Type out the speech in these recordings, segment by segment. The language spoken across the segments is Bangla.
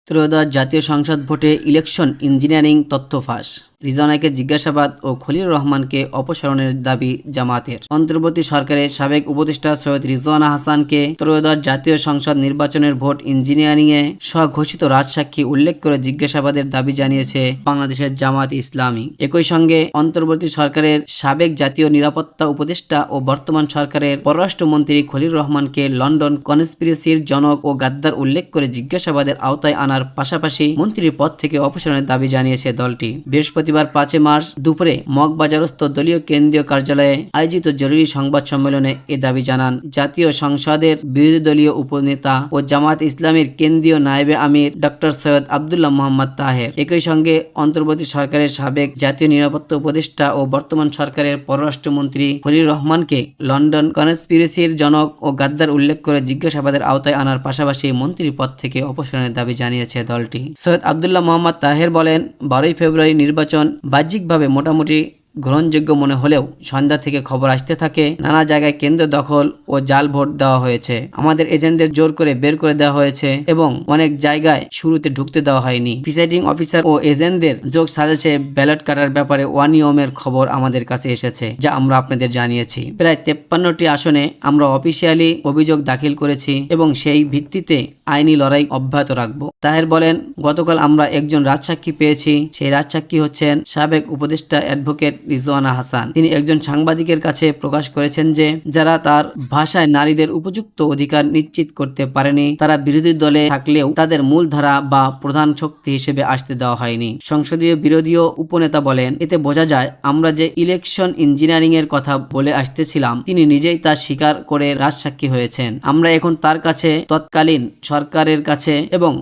ত্রয়োদশ জাতীয় সংসদ ভোটে ইলেকশন ইঞ্জিনিয়ারিং তথ্য ফাঁস। রিজওয়ানাকে জিজ্ঞাসাবাদ ও খলিলুর রহমানকে অপসারণের দাবি জামাতের। অন্তর্বর্তী সরকারের সাবেক উপদেষ্টা সৈয়দ রিজওয়ানা হাসানকে ত্রয়োদশ জাতীয় সংসদ নির্বাচনের ভোট ইঞ্জিনিয়ারিংয়ে স্বঘোষিত রাজসাক্ষী উল্লেখ করে জিজ্ঞাসাবাদের দাবি জানিয়েছে বাংলাদেশের জামাত ইসলামী। একই সঙ্গে অন্তর্বর্তী সরকারের সাবেক জাতীয় নিরাপত্তা উপদেষ্টা ও বর্তমান সরকারের পররাষ্ট্রমন্ত্রী খলিলুর রহমানকে লন্ডন কনস্পিরেসির জনক ও গাদ্দার উল্লেখ করে জিজ্ঞাসাবাদের আওতায় আনার পাশাপাশি মন্ত্রীর পদ থেকে অপসারণের দাবি জানিয়েছে দলটি। বৃহস্পতিবার ৫ মার্চ দুপুরে মগবাজারস্থ দলীয় কেন্দ্রীয় কার্যালয়ে আয়োজিত জরুরি সংবাদ সম্মেলনে এ দাবি জানান জাতীয় সংসদের বিরোধী দলীয় উপনেতা ও জামাত ইসলামীর কেন্দ্রীয় নায়েবে আমির ডক্টর সৈয়দ আব্দুল্লাহ মোহাম্মদ তাহের। একই সঙ্গে অন্তর্বর্তী সরকারের সাবেক জাতীয় নিরাপত্তা উপদেষ্টা ও বর্তমান সরকারের পররাষ্ট্রমন্ত্রী খলিলুর রহমানকে লন্ডন কনস্পিরেসির জনক ও গাদ্দার উল্লেখ করে জিজ্ঞাসাবাদের আওতায় আনার পাশাপাশি মন্ত্রীর পদ থেকে অপসারণের দাবি জানিয়েছে দলটি। সৈয়দ আব্দুল্লাহ মোহাম্মদ তাহের বলেন, 12 ফেব্রুয়ারি নির্বাচন বাহ্যিকভাবে মোটামুটি গ্রহণযোগ্য মনে হলেও সন্ধ্যা থেকে খবর আসতে থাকে নানা জায়গায় কেন্দ্র দখল ও জাল ভোট দেওয়া হয়েছে, আমাদের এজেন্টদের জোর করে বের করে দেওয়া হয়েছে এবং অনেক জায়গায় শুরুতে ঢুকতে দেওয়া হয়নি। প্রিসাইডিং অফিসার ও এজেন্টদের যোগ সাজেশে ব্যালট কাটার ব্যাপারে অনিয়মের খবর আমাদের কাছে এসেছে, যা আমরা আপনাদের জানিয়েছি। প্রায় 53টি আসনে আমরা অফিসিয়ালি অভিযোগ দাখিল করেছি এবং সেই ভিত্তিতে আইনি লড়াই অব্যাহত রাখব। তাহের বলেন, গতকাল আমরা একজন রাজসাক্ষী পেয়েছি। সেই রাজসাক্ষী হচ্ছেন সাবেক উপদেষ্টা অ্যাডভোকেট রিজওয়ানা হাসান। তিনি একজন সাংবাদিকের কাছে প্রকাশ করেছেন যে যারা তার ভাষায় নারীদের উপযুক্ত অধিকার নিশ্চিত করতে পারেনি তারা বিরোধী দলে থাকলেও তাদের মূলধারা বা প্রধান শক্তি হিসেবে আসতে দেওয়া হয়নি। সংসদীয় বিরোধীয় উপনেতা বলেন, এতে বোঝা যায় আমরা যে ইলেকশন ইঞ্জিনিয়ারিং এর কথা বলে আসতেছিলাম তিনি নিজেই তা স্বীকার করে রাজসাক্ষী হয়েছেন। আমরা এখন তার কাছে, তৎকালীন সরকারের কাছে এবং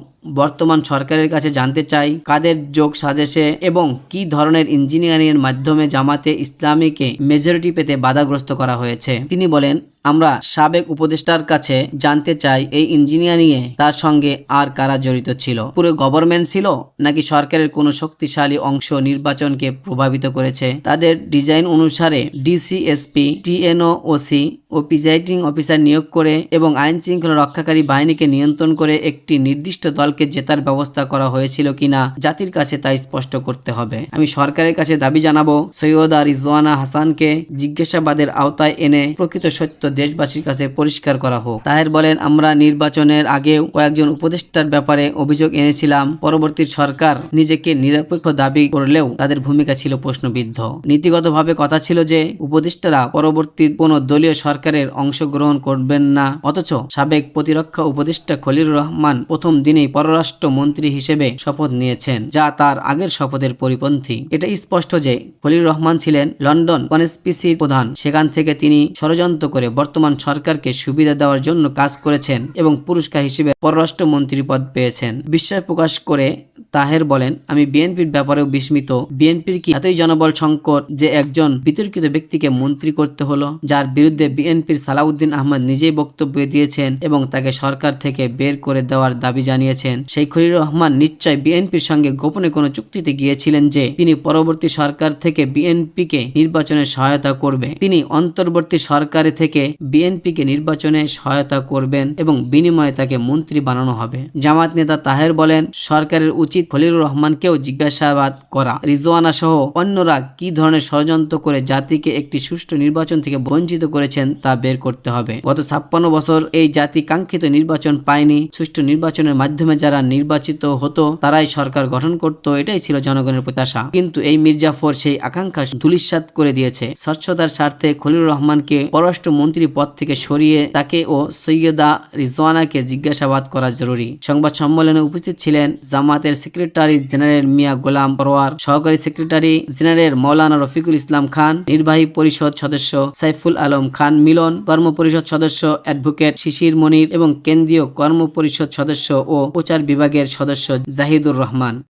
বর্তমান সরকারের কাছে জানতে চাই কাদের যোগ সাজেশে এবং কি ধরনের ইঞ্জিনিয়ারিং এর মাধ্যমে জামাতে ইসলামীকে মেজরিটি পেতে বাধাগ্রস্ত করা হয়েছে। তিনি বলেন, আমরা সাবেক উপদেষ্টার কাছে জানতে চাই এই ইঞ্জিনিয়ারিং এ তার সঙ্গে আর কারা জড়িত ছিল, পুরো গভর্নমেন্ট ছিল নাকি সরকারের কোনো শক্তিশালী অংশ নির্বাচনকে প্রভাবিত করেছে। তাদের ডিজাইন অনুসারে ডিসিএসপি, টিএনওসি ও প্রিসাইডিং অফিসার নিয়োগ করে এবং আইন শৃঙ্খলা রক্ষাকারী বাহিনীকে নিয়ন্ত্রণ করে একটি নির্দিষ্ট দলকে জেতার ব্যবস্থা করা হয়েছিল কিনা জাতির কাছে তা স্পষ্ট করতে হবে। আমি সরকারের কাছে দাবি জানাবো সৈয়দা রিজওয়ানা হাসানকে জিজ্ঞাসাবাদের আওতায় এনে প্রকৃত সত্য দেশবাসীর কাছে পরিষ্কার করা হোক। তাহের বলেন, আমরা নির্বাচনের আগেও কয়েকজন উপদেষ্টার ব্যাপারে অভিযোগ এনেছিলাম। পরবর্তী সরকার নিজেকে নিরপেক্ষ দাবি করলেও তাদের ভূমিকা ছিল প্রশ্নবিদ্ধ। নীতিগতভাবে কথা ছিল যে উপদেষ্টারা পরবর্তী কোনো দলীয় সরকারের অংশগ্রহণ করবেন না, অথচ সাবেক প্রতিরক্ষা উপদেষ্টা খলিলুর রহমান প্রথম দিনেই পররাষ্ট্র মন্ত্রী হিসেবে শপথ নিয়েছেন, যা তার আগের শপথের পরিপন্থী। এটা স্পষ্ট যে খলিলুর রহমান ছিলেন লন্ডন কনস্পিরেসির প্রধান। সেখান থেকে তিনি ষড়যন্ত্র করে বর্তমান সরকারকে সুবিধা দেওয়ার জন্য কাজ করেছেন এবং পুরস্কার হিসেবে পররাষ্ট্রমন্ত্রী পদ পেয়েছেন। বিস্ময় প্রকাশ করে তাহের বলেন, আমি বিএনপির ব্যাপারেও বিস্মিত। বিএনপির কি এতই জনবল সংকট যে একজন বিতর্কিত ব্যক্তিকে মন্ত্রী করতে হলো, যার বিরুদ্ধে বিএনপির সালাউদ্দিন আহমদ নিজেই বক্তব্য দিয়েছেন এবং তাকে সরকার থেকে বের করে দেওয়ার দাবি জানিয়েছেন। সেই খলিলুর রহমান নিশ্চয় বিএনপির সঙ্গে গোপনে কোনো চুক্তিতে গিয়েছিলেন যে তিনি পরবর্তী সরকার থেকে বিএনপিকে নির্বাচনে সহায়তা করবে। তিনি অন্তর্বর্তী সরকারে থেকে বিএনপিকে নির্বাচনে সহায়তা করবেন এবং বিনিময়ে তাকে মন্ত্রী বানানো হবে। জামাত নেতা তাহের বলেন, সরকারের উচিত খলিলুর রহমানকেও জিজ্ঞাসাবাদ করা। রিজওয়ানা সহ অন্যরা কি ধরনের ষড়যন্ত্র করে জাতিকে একটি সুষ্ঠু নির্বাচন থেকে বঞ্চিত করেছেন তা বের করতে হবে। গত 56 বছর এই জাতি কাঙ্ক্ষিত নির্বাচন পায়নি। সুষ্ঠু নির্বাচনের মাধ্যমে যারা নির্বাচিত হতো তারাই সরকার গঠন করত, এটাই ছিল জনগণের প্রত্যাশা। কিন্তু এই মির্জাফর সেই আকাঙ্ক্ষা ধূলিসাৎ করে দিয়েছে। স্বচ্ছতার স্বার্থে খলিলুর রহমানকে পররাষ্ট্র মন্ত্রী পদ থেকে সরিয়ে তাকে ও সৈয়দা রিজওয়ানাকে জিজ্ঞাসাবাদ করা জরুরি। সংবাদ সম্মেলনে উপস্থিত ছিলেন জামাতের সেক্রেটারি জেনারেল মিয়া গোলাম পরোয়ার, সহকারী সেক্রেটারি জেনারেল মাওলানা রফিকুল ইসলাম খান, নির্বাহী পরিষদ সদস্য সাইফুল আলম খান মিলন, কর্ম পরিষদ সদস্য অ্যাডভোকেট শিশির মনির এবং কেন্দ্রীয় কর্ম পরিষদ সদস্য ও প্রচার বিভাগের সদস্য জাহিদুর রহমান।